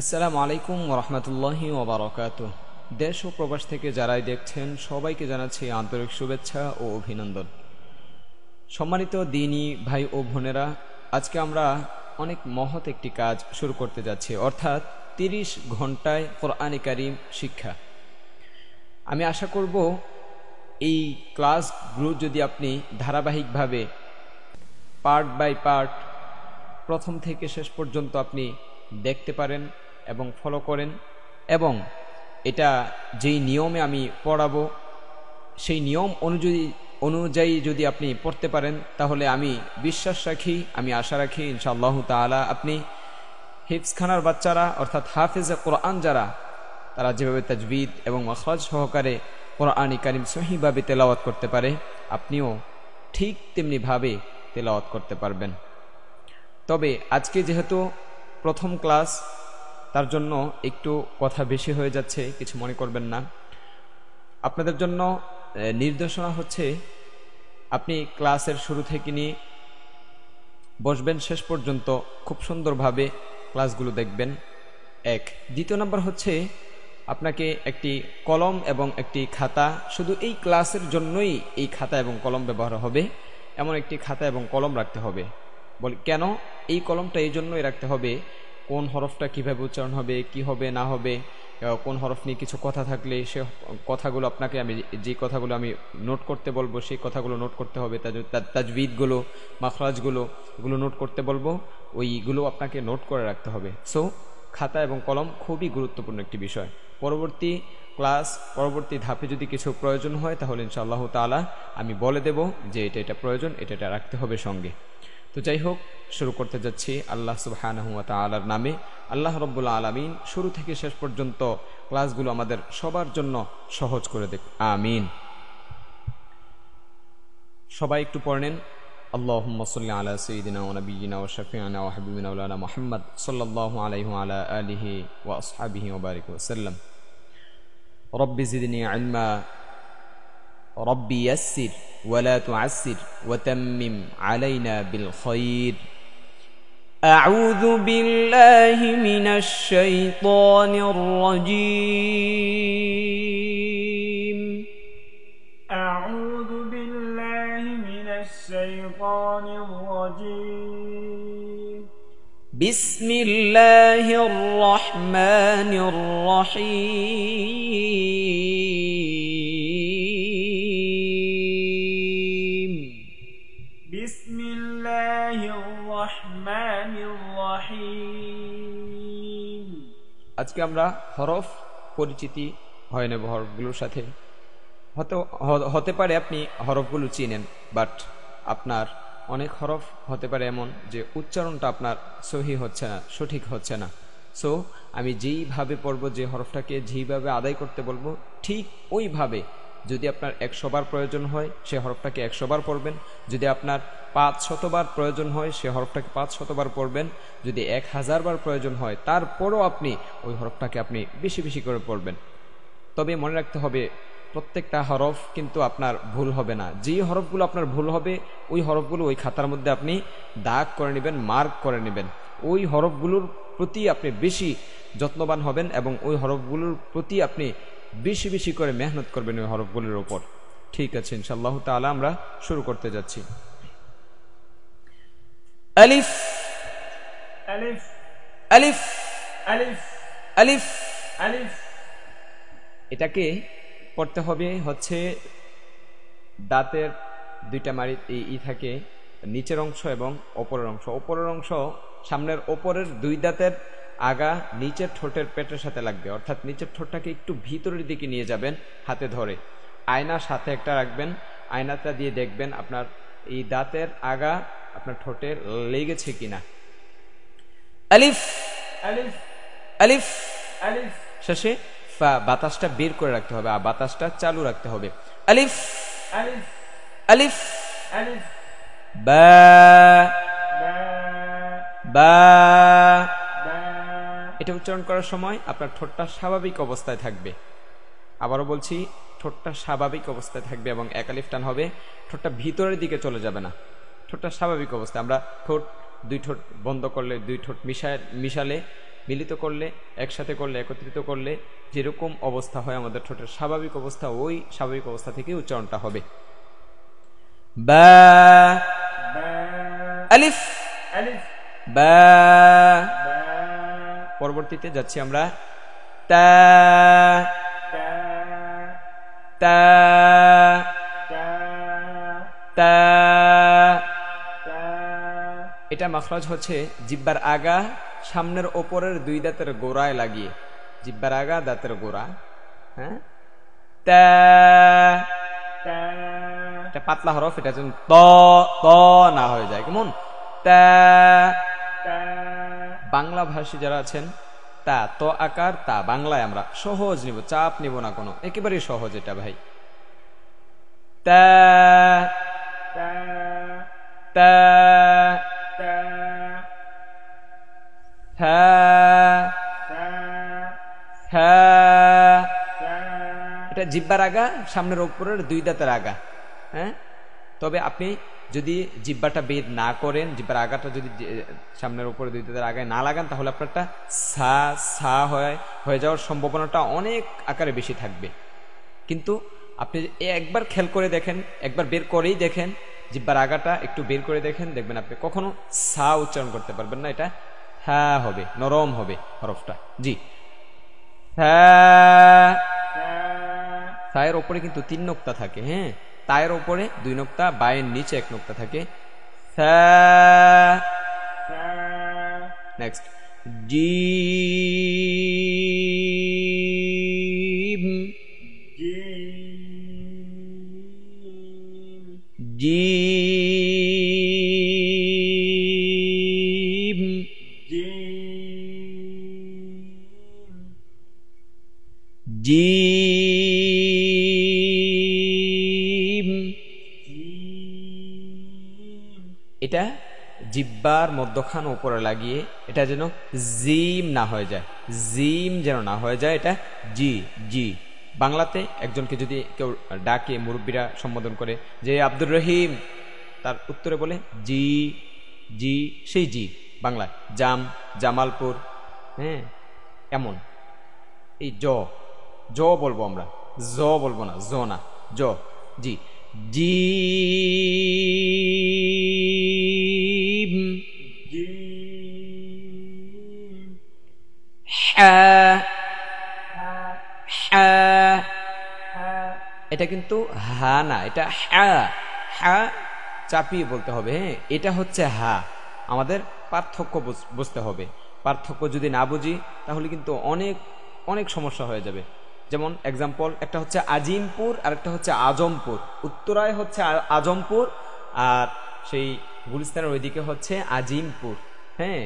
আসসালামু আলাইকুম ওরহমতুল্লাহি ওবারাকাতুহ। দেশ ও প্রবাস থেকে যারাই দেখছেন সবাইকে জানাচ্ছি আন্তরিক শুভেচ্ছা ও অভিনন্দন। সম্মানিত দিনী ভাই ও বোনেরা, আজকে আমরা অনেক মহৎ একটি কাজ শুরু করতে যাচ্ছি, অর্থাৎ ৩০ ঘন্টায় কোরআনে কারীম শিক্ষা। আমি আশা করব এই ক্লাসগুলো যদি আপনি ধারাবাহিকভাবে পার্ট বাই পার্ট প্রথম থেকে শেষ পর্যন্ত আপনি দেখতে পারেন এবং ফলো করেন, এবং এটা যেই নিয়মে আমি পড়াবো সেই নিয়ম অনুযায়ী যদি আপনি পড়তে পারেন, তাহলে আমি বিশ্বাস রাখি, আমি আশা রাখি ইনশাআল্লাহ তাআলা আপনি হিফজখানার বাচ্চারা অর্থাৎ হাফেজে কোরআন যারা, তারা যেভাবে তাজবিদ এবং মাখরাজ সহকারে কোরআনে কারীম সহিভাবে তেলাওয়াত করতে পারে, আপনিও ঠিক তেমনিভাবে তেলাওয়াত করতে পারবেন। তবে আজকে যেহেতু প্রথম ক্লাস, তার জন্য একটু কথা বেশি হয়ে যাচ্ছে, কিছু মনে করবেন না। আপনাদের জন্য নির্দেশনা হচ্ছে, আপনি ক্লাসের শুরু থেকে নিয়ে বসবেন শেষ পর্যন্ত, খুব সুন্দরভাবে ক্লাসগুলো দেখবেন। এক। দ্বিতীয় নম্বর হচ্ছে, আপনাকে একটি কলম এবং একটি খাতা, শুধু এই ক্লাসের জন্যই এই খাতা এবং কলম ব্যবহার হবে, এমন একটি খাতা এবং কলম রাখতে হবে। বল কেন এই কলমটা এই জন্যই রাখতে হবে, কোন হরফটা কিভাবে উচ্চারণ হবে, কি হবে না হবে, কোন হরফ নিয়ে কিছু কথা থাকলে সে কথাগুলো আপনাকে, আমি যে কথাগুলো আমি নোট করতে বলবো সেই কথাগুলো নোট করতে হবে, তাজবিদগুলো মাখরাজগুলো এগুলো নোট করতে বলবো, ওইগুলো আপনাকে নোট করে রাখতে হবে। সো খাতা এবং কলম খুবই গুরুত্বপূর্ণ একটি বিষয়। পরবর্তী ক্লাস, পরবর্তী ধাপে যদি কিছু প্রয়োজন হয়, তাহলে ইনশাআল্লাহ তাআলা আমি বলে দেব যে এটা প্রয়োজন, এটা রাখতে হবে সঙ্গে। তো যাই হোক, শুরু করতে যাচ্ছি আল্লাহ সুবহানাহু ওয়া তাআলার নামে। আল্লাহ রাব্বুল আলামিন শুরু থেকে শেষ পর্যন্ত ক্লাসগুলো আমাদের সবার জন্য সহজ করে দেখ, আমিন। সবাই একটু পড়েন, আল্লাহুম্মা সাল্লি আলা সাইয়্যিদিনা ওয়া নাবিয়্যিনা ওয়া শাফি'িনা ওয়া হাবিবিনা মাওলানা মুহাম্মদ সাল্লাল্লাহু আলাইহি ওয়া আলা আলিহি ওয়া আসহাবিহি ওয়া বারিক ওয়া সাল্লাম। রব্বি জিদনি ইলমা ربي يسر ولا تعسر وتمم علينا بالخير. أعوذ بالله من الشيطان الرجيم. أعوذ بالله من الشيطان الرجيم. بسم الله الرحمن الرحيم. بسم الله الرحمن الرحيم. আজকে আমরা হরফ পরিচিতি হয় নেব হরফগুলোর সাথে। হতে পারে আপনি হরফগুলো চিনেন, বাট আপনার অনেক হরফ হতে পারে এমন যে উচ্চারণটা আপনার সহি হচ্ছে না, সঠিক হচ্ছে না। সো আমি যেইভাবে পড়বো, যে হরফটাকে যেইভাবে আদায় করতে বলবো, ঠিক ওইভাবে যদি আপনার 100 বার প্রয়োজন হয় সে হরফটাকে 100 বার পড়বেন, যদি আপনার 500 বার প্রয়োজন হয় সে হরফটাকে 500 বার পড়বেন, যদি 1000 বার প্রয়োজন হয় তারপরও আপনি ওই হরফটাকে আপনি বেশি বেশি করে পড়বেন। তবে মনে রাখতে হবে, প্রত্যেকটা হরফ কিন্তু আপনার ভুল হবে না। যেই হরফগুলো আপনার ভুল হবে, ওই হরফগুলো ওই খাতার মধ্যে আপনি দাগ করে নেবেন, মার্ক করে নেবেন। ওই হরফগুলোর প্রতি আপনি বেশি যত্নবান হবেন এবং ওই হরফগুলোর প্রতি আপনি বেশি বেশি করে মেহনত করবেন ওই হরফগুলোর উপর। ঠিক আছে, ইনশাআল্লাহ তাআলা আমরা শুরু করতে যাচ্ছি। আলিফ ألف আলিফ ألف আলিফ। ألف. এটাকে পড়তে হবে হচ্ছে দাঁতের দুইটা মাড়ি থাকে, নিচের অংশ এবং ওপরের অংশ। ওপরের অংশ সামনের ওপরের দুই দাঁতের আগা নিচের ঠোঁটের পেটের সাথে লাগবে, অর্থাৎ নিচের ঠোঁটটাকে একটু ভিতরের দিকে নিয়ে যাবেন হাতে ধরে। আয়না সাথে একটা রাখবেন, আয়নাটা দিয়ে দেখবেন আপনার এই দাঁতের আগা আপনার ঠোঁটে লেগেছে কিনা। আলিফ ألف আলিফ। ألف শেষে বাতাসটা বের করে রাখতে হবে, আর বাতাসটা চালু রাখতে হবে। আলিফ ألف আলিফ। ألف. বা با বা। با. এটা উচ্চারণ করার সময় আপনার ঠোঁটটা স্বাভাবিক অবস্থায় থাকবে। আবারও বলছি, ঠোঁটটা স্বাভাবিক অবস্থায় থাকবে এবং এক আলিফ টান হবে, ঠোঁটটা ভিতরের দিকে চলে যাবে না, ঠোঁটটা স্বাভাবিক অবস্থায়। আমরা দুই ঠোঁট বন্ধ করলে, দুই ঠোঁট মিশালে মিলিত করলে, একসাথে করলে, একত্রিত করলে যেরকম অবস্থা হয় আমাদের ঠোঁটের স্বাভাবিক অবস্থা, ওই স্বাভাবিক অবস্থা থেকে উচ্চারণটা হবে। বা, ba, আলিফ, alif, বা। ba, পরবর্তীতে যাচ্ছি আমরা তা, ta, তা, ta, তা। ta, এটা মাখরাজ হচ্ছে জিহ্বার আগা সামনের ওপরের দুই দাঁতের গোড়ায় লাগিয়ে, জিহ্বার আগা দাঁতের গোড়া, হ্যাঁ, তা। ta, এটা পাতলা হরফ, এটা যেন ত, ত না হয়ে যায়, কেমন তা। ta, বাংলা ভাষী যারা আছেন, তা ত আকার তা বাংলায় আমরা সহজ নিব, চাপ নিব না কোনো, একেবারেই সহজ এটা ভাই। তা, ta, তা, ta, থা, ta, থা। ta, এটা জিহ্বার আগা সামনের ওপরের দুই দাঁতের আগা, হ্যাঁ। তবে আপনি যদি জিহ্বাটা বেদ না করেন, জিহ্বার আগাটা যদি সামনের উপরে দুই দাঁতের আগায় না লাগান, তাহলে আপনারটা সা, সা হয়ে যাওয়ার সম্ভাবনাটা অনেক আকারে বেশি থাকবে। কিন্তু আপনি একবার খেয়াল করে দেখেন, একবার বের করেই দেখেন, জিহ্বার আগাটা একটু বের করে দেখেন, দেখবেন আপনি কখনো সা উচ্চারণ করতে পারবেন না, এটা হ্যাঁ হবে, নরম হবে হরফটা। জি, হ্যাঁ। ta, সায়ের ওপরে কিন্তু 3 নোক্তা থাকে, হ্যাঁ, তায়ের ওপরে 2 নোক্তা, বায়ের নিচে 1 নোক্তা থাকে। ta, next gym, jim, gym, jim, gym. jim, এটা জিব্বার মধ্যখান উপরে লাগিয়ে এটা যেন জিম না হয়ে যায়, জিম যেন না হয়ে যায়, এটা জি, জি। বাংলাতে একজনকে যদি কেউ ডাকে, মুরব্বীরা সম্বোধন করে যে আব্দুর রহিম, তার উত্তরে বলে জি, জি, সেই জি। বাংলায় জাম, জামালপুর, হ্যাঁ, এমন। এই জ, জ বলবো আমরা, জ বলবো না, জ না, জ, জি, জিম, jim, হ্যাঁ, ha, হ্যাঁ। ha, এটা কিন্তু হা না, এটা হ্যাঁ, হ্যাঁ চাপিয়ে বলতে হবে, হ্যাঁ, এটা হচ্ছে হা। আমাদের পার্থক্য বুঝতে হবে, পার্থক্য যদি না বুঝি তাহলে কিন্তু অনেক অনেক সমস্যা হয়ে যাবে। যেমন এক্সাম্পল, একটা হচ্ছে আজিমপুর আর একটা হচ্ছে আজমপুর। উত্তরায় হচ্ছে আজমপুর, আর সেই গুলিস্তানের ওইদিকে হচ্ছে আজিমপুর, হ্যাঁ।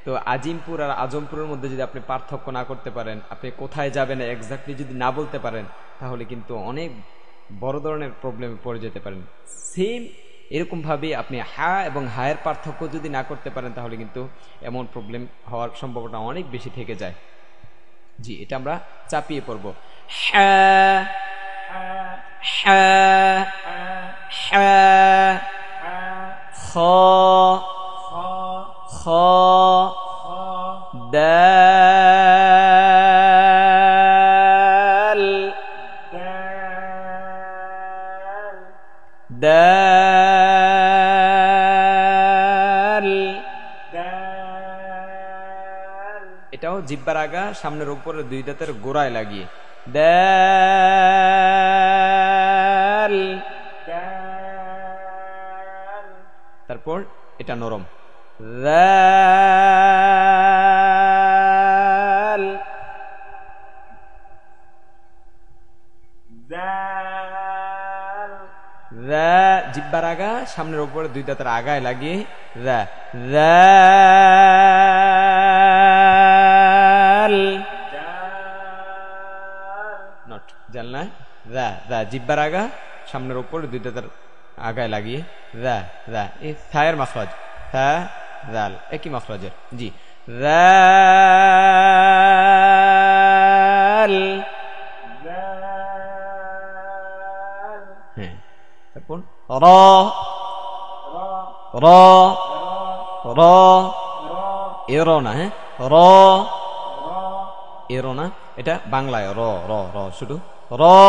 তো আজিমপুর আর আজমপুরের মধ্যে যদি আপনি পার্থক্য না করতে পারেন, আপনি কোথায় যাবেন এক্স্যাক্টলি যদি না বলতে পারেন, তাহলে কিন্তু অনেক বড় ধরনের প্রবলেমে পড়ে যেতে পারেন। সেম এরকম ভাবে আপনি হা এবং হায়ের পার্থক্য যদি না করতে পারেন, তাহলে কিন্তু এমন প্রবলেম হওয়ার সম্ভাবনা অনেক বেশি থেকে যায়। জি, এটা আমরা চাপিয়ে পড়ব। হ্যাঁ, ha, হ্যাঁ, ha, হ্যাঁ। ha, খ, kha, খ, kha, দাল, dal, দাল। dal, এটাও জিহ্বার আগা সামনের উপরে দুই দাঁতের গোড়ায় লাগিয়ে, দাল। dal, তারপর এটা নরম, দাল। dal, দা, জিহ্বার আগা সামনের উপরে দুই দাঁতের আগায় লাগিয়ে দা, দাল। dal, নট জানলা, দা, দা, জিহ্বার আগা সামনের উপরে দুই দাঁতের আগায় লাগিয়ে দা, দা। এই থায়ের মাখরাজ, থা, দাল, একই মাখরাজের। জি, দাল। dal, হ্যাঁ, তারপর র, ra, র, ra, র, ra, এ র না, হ্যাঁ, র, এর না, এটা বাংলায় র র র শুধু র را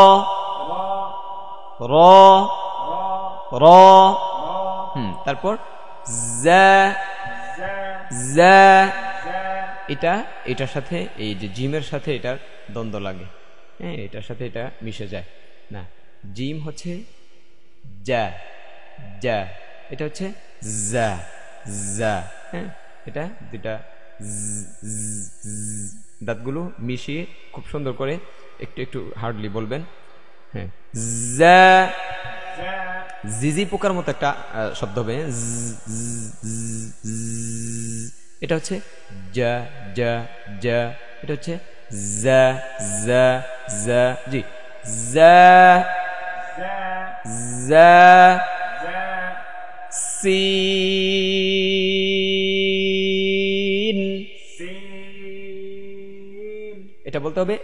র را র। তারপর জা زا জা, زا এটা এটার সাথে এই যে জিমের সাথে এটার দ্বন্দ্ব লাগে, হ্যাঁ, এটার সাথে এটা মিশে যায় না। জিম হচ্ছে যা যা, এটা হচ্ছে যা যা, হ্যাঁ, এটা দুটা দাঁতগুলো মিশিয়ে খুব সুন্দর করে একটু একটু হার্ডলি বলবেন, হ্যাঁ। যা, زا জিজি পোকার মতো একটা শব্দ হবে, এটা হচ্ছে যা যা যা, এটা হচ্ছে যা যা যা, জি যা زا যা। زا সিন, سين এটা বলতে হবে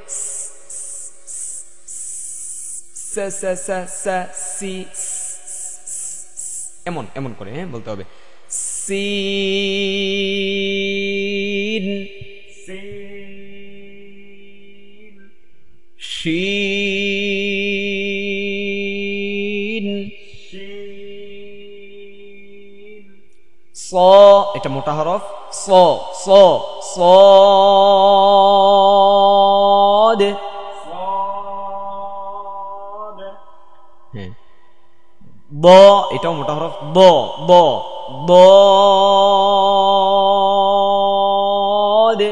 সা সা সা সা সি, এমন এমন করে, হ্যাঁ, বলতে হবে সিন। سين শিন, شين স, এটা মোটা হরফ, স স সদ, صاد হ্যাঁ। দ, এটাও মোটা হরফ, দ দ দদ। ضاد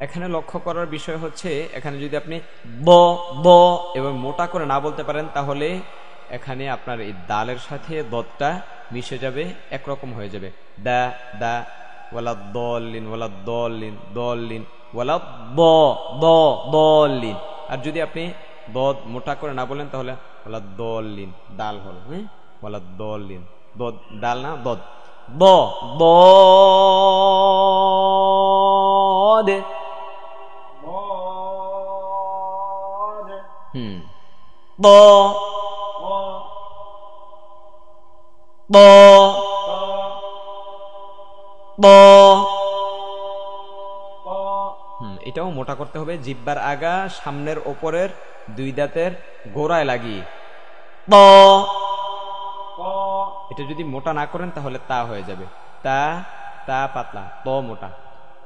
এখানে লক্ষ্য করার বিষয় হচ্ছে, এখানে যদি আপনি ব ব এবং মোটা করে না বলতে পারেন, তাহলে এখানে আপনার এই দালের সাথে দদটা মিশে যাবে, একরকম হয়ে যাবে, দা দা, ওয়ালা দলিন ওয়ালা দলিন দলিন, ওয়ালা দ দ দলিন। আর যদি আপনি দদ মোটা করে না বলেন, তাহলে ওয়ালা দলিন, দাল হলো, হ্যাঁ, ওয়ালা দলিন, দদ দাল না দদ, দ দদ। ضاد দ দ দ। এটাও মোটা করতে হবে, জিহ্বার আগা সামনের ওপরের দুই দাঁতের গোড়ায় লাগিয়ে ত। এটা যদি মোটা না করেন তাহলে তা হয়ে যাবে, তা তা পাতলা, ত মোটা,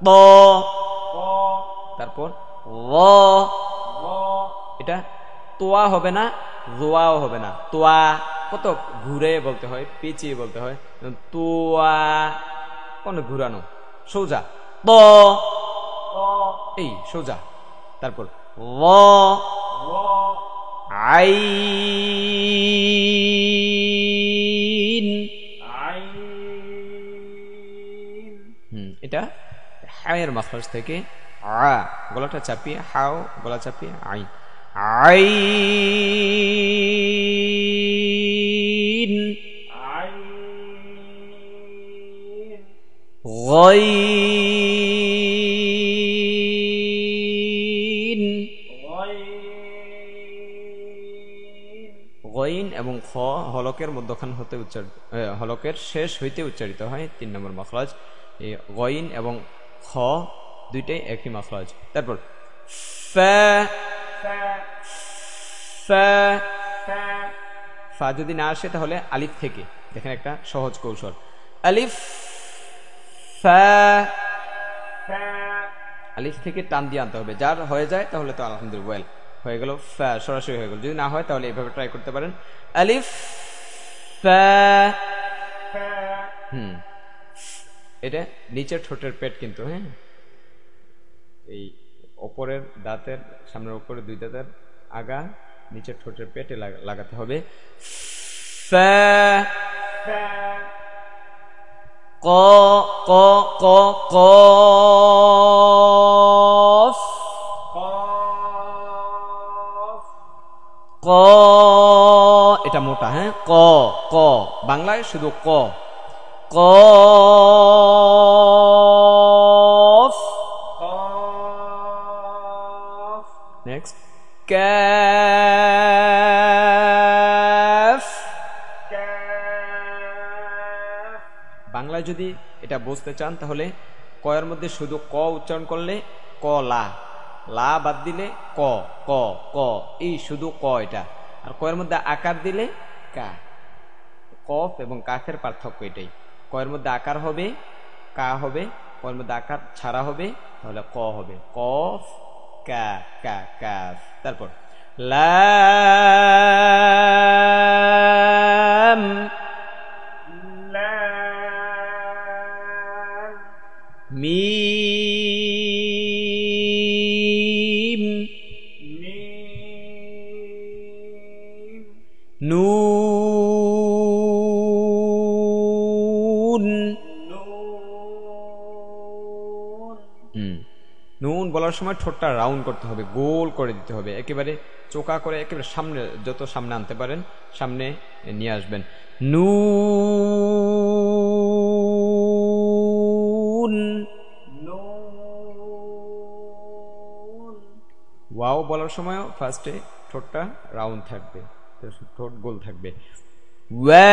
ত। তারপর র, এটা তোয়া হবে না, রোয়াও হবে না, তোয়া কত ঘুরে বলতে হয়, পেঁচিয়ে বলতে হয়, তোয়া কোন ঘুরানো, সোজা ত, এই সোজা। তারপর র, আইন, এটা হায়ের মাখরাজ থেকে আ, গলাটা চাপিয়ে হাও, গলা চাপিয়ে আইন, আইন। গইন, গইন এবং খ হলকের মধ্যখান হতে উচ্চারিত, হলকের শেষ হইতে উচ্চারিত হয়, 3 নম্বর মাখরাজ। এই গইন এবং খ দুইটাই একই মাখরাজ। তারপর ফা, ফা, ফা যদি না আসে তাহলে আলিফ থেকে, দেখেন একটা সহজ কৌশল, আলিফ ফা, আলিফ থেকে টান দিয়ে আনতে হবে, যার হয়ে যায় তাহলে তো আলহামদুলিল্লাহ ওয়েল হয়ে গেল, ফা সরাসরি হয়ে গেল। যদি না হয় তাহলে এইভাবে ট্রাই করতে পারেন, আলিফ ফা। এটা নিচের ঠোঁটের পেট কিন্তু, হ্যাঁ, এই ওপরের দাঁতের সামনের উপরে দুই দাঁতের আগা নিচের ঠোঁটের পেটে লাগাতে হবে, ফা। ক ক ক কফ, ক, এটা মোটা, হ্যাঁ, ক ক, বাংলায় শুধু ক, কফ। Next calf. বাংলায় যদি এটা বুঝতে চান তাহলে কয়ের মধ্যে শুধু ক উচ্চারণ করলে ক লা, লা বাদ দিলে ক, ক ক, এই শুধু ক এটা। আর কয়ের মধ্যে আকার দিলে কা। কফ এবং কাফের পার্থক্য এটাই। কয়ের মধ্যে আকার হবে কা হবে, কয়ের মধ্যে আকার ছাড়া হবে তাহলে ক হবে। কফ কা কা কাফ। তারপর লাম لام মিম ميم নুন। نون নুন বলার সময় ঠোঁটটা রাউন্ড করতে হবে, গোল করে দিতে হবে, একেবারে চোকা করে একেবারে সামনে, যত সামনে আনতে পারেন সামনে নিয়ে আসবেন। নুন। نون ওয়াও বলার সময়ও ফার্স্টে ঠোঁটটা রাউন্ড থাকবে, ঠোঁট গোল থাকবে। ওয়াও,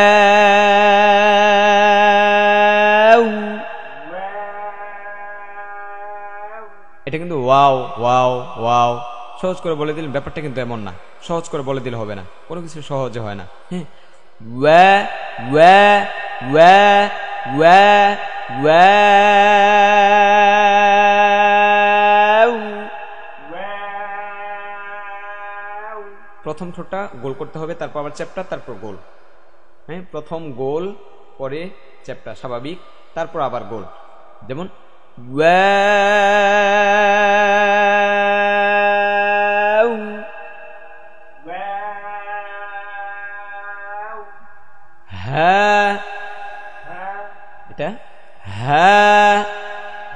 واو এটা কিন্তু ওয়াও ওয়াও ওয়াও সহজ করে বলে দিলে ব্যাপারটা কিন্তু এমন না, সহজ করে বলে দিলে হবে না, কোনো কিছু সহজে হয় না। হ্যাঁ, ওয়া ওয়া ওয়া ওয়া ওয়াও। واو প্রথম ঠোঁটটা গোল করতে হবে, তারপর আবার চ্যাপ্টা, তারপর গোল। হ্যাঁ, প্রথম গোল পরে চ্যাপ্টা স্বাভাবিক, তারপর আবার গোল। যেমন ওয়াও, واو হ্যাঁ, ها এটা হ্যাঁ,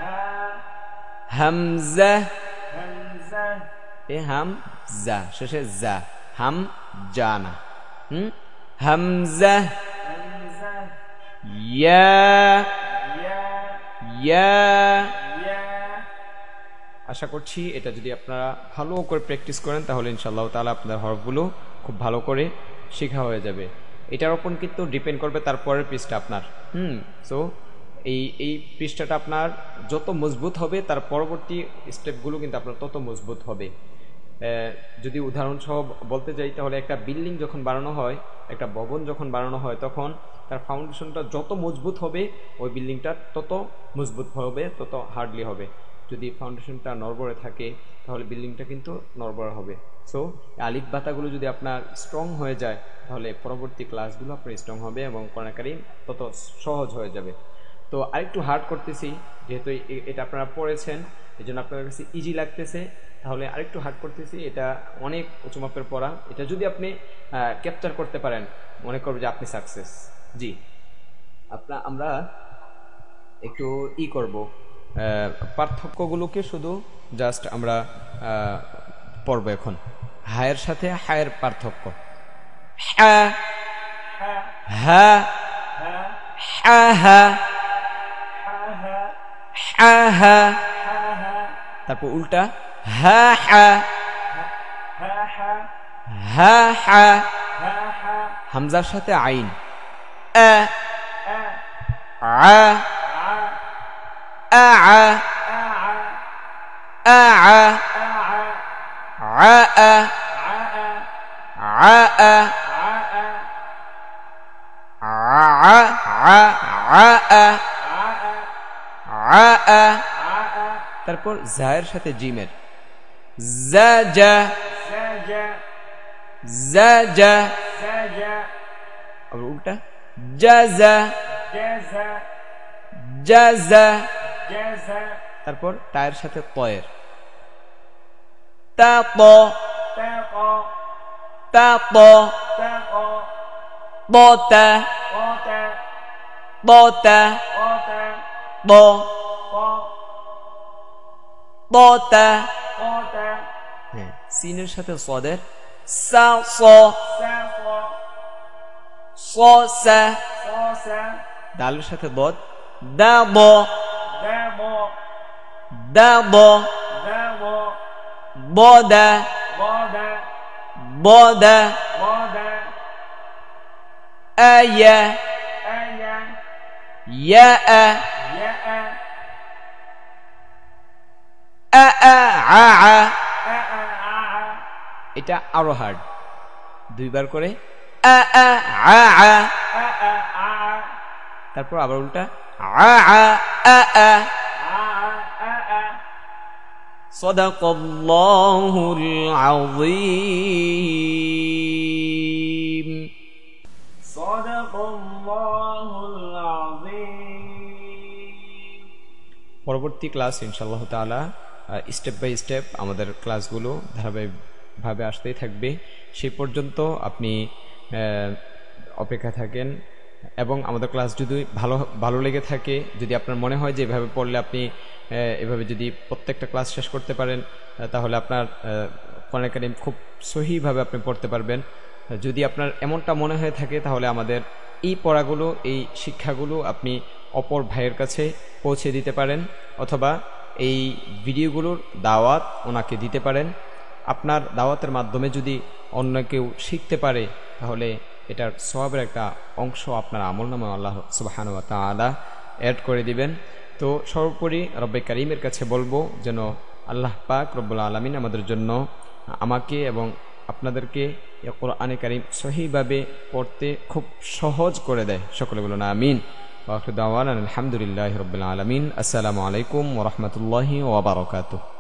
ها হামজা, همزة এ হামজা শেষে যা, হাম জানা। হামজা, همزة ইয়া يا ইয়া। يا আশা করছি এটা যদি আপনারা ভালো করে প্র্যাকটিস করেন তাহলে ইনশাআল্লাহ তাআলা আপনার হরফগুলো খুব ভালো করে শেখা হয়ে যাবে। এটার উপর কিন্তু ডিপেন্ড করবে তারপরের পৃষ্ঠা আপনার। সো এই পৃষ্ঠাটা আপনার যত মজবুত হবে তার পরবর্তী স্টেপগুলো কিন্তু আপনার তত মজবুত হবে। যদি উদাহরণসহ বলতে যাই তাহলে একটা বিল্ডিং যখন বানানো হয়, একটা ভবন যখন বানানো হয়, তখন তার ফাউন্ডেশনটা যত মজবুত হবে ওই বিল্ডিংটা তত মজবুত হবে, তত হার্ডলি হবে। যদি ফাউন্ডেশনটা নড়বড়ে থাকে তাহলে বিল্ডিংটা কিন্তু নড়বড়ে হবে। সো আলিফ বাতাগুলো যদি আপনার স্ট্রং হয়ে যায় তাহলে পরবর্তী ক্লাসগুলো আপনার স্ট্রং হবে এবং কোরআন কারীম তত সহজ হয়ে যাবে। তো আরেকটু হার্ড করতেছি, যেহেতু এটা আপনারা পড়েছেন এই জন্য আপনাদের কাছে ইজি লাগতেছে, তাহলে আরেকটু হার্ড করতেছি। এটা অনেক উঁচু মাপের পড়া, এটা যদি আপনি ক্যাপচার করতে পারেন মনে করবে যে আপনি সাকসেস। জি, আমরা একটু করব, পার্থক্যগুলোকে শুধু জাস্ট আমরা পড়ব এখন। হায়ের সাথে হায়ের পার্থক্য। হা হা হা হা হা হা, তারপর উল্টা হা হা হা হা। হামজার সাথে আইন আ আ আ আ আ আ আ তারপর জায়ের সাথে জিমের জা জা জা জা, আবার উল্টা জা জা জা জা। তারপর টায়ের সাথে তয়ের তা ত তা ত ব তা ব তা ব ব তা। হ্যাঁ, সিনের সাথে সদের সা স স সা। দালের সাথে বদ দা ব দা ব ব দা ব দা। আয়া ইয়া আ এটা আরো হার্ড, দুইবার করে তারপর আবার উল্টা সাদাকাল্লাহুল আযীম। সাদাকাল্লাহুল আযীম। পরবর্তী ক্লাস ইনশাআল্লাহ তাআলা স্টেপ বাই স্টেপ আমাদের ক্লাসগুলো ধারাবাহিকভাবে আসতেই থাকবে। সেই পর্যন্ত আপনি অপেক্ষা থাকেন, এবং আমাদের ক্লাস যদি ভালো লেগে থাকে, যদি আপনার মনে হয় যে এভাবে পড়লে আপনি এভাবে যদি প্রত্যেকটা ক্লাস শেষ করতে পারেন, তাহলে আপনার কোরআন কারীম খুব সহিভাবে আপনি পড়তে পারবেন। যদি আপনার এমনটা মনে হয়ে থাকে, তাহলে আমাদের এই পড়াগুলো, এই শিক্ষাগুলো আপনি অপর ভাইয়ের কাছে পৌঁছে দিতে পারেন, অথবা এই ভিডিওগুলোর দাওয়াত ওনাকে দিতে পারেন। আপনার দাওয়াতের মাধ্যমে যদি অন্য কেউ শিখতে পারে, তাহলে এটার সওয়াবের একটা অংশ আপনার আমলনামায় আল্লাহ সুবহানাহু ওয়া তাআলা অ্যাড করে দিবেন। তো সর্বোপরি রব্বে কারীমের কাছে বলবো যেন আল্লাহ পাক রব্বুল আলামিন আমাদের জন্য, আমাকে এবং আপনাদেরকে কোরআনে কারীম সহিভাবে পড়তে খুব সহজ করে দেয়। সকলে বলুন আমিন। ওয়া আখিরু দাওয়ানা আলহামদুলিল্লাহি রাব্বিল আলামিন। আসসালামু আলাইকুম ওয়া রাহমাতুল্লাহি ওয়া বারাকাতুহু।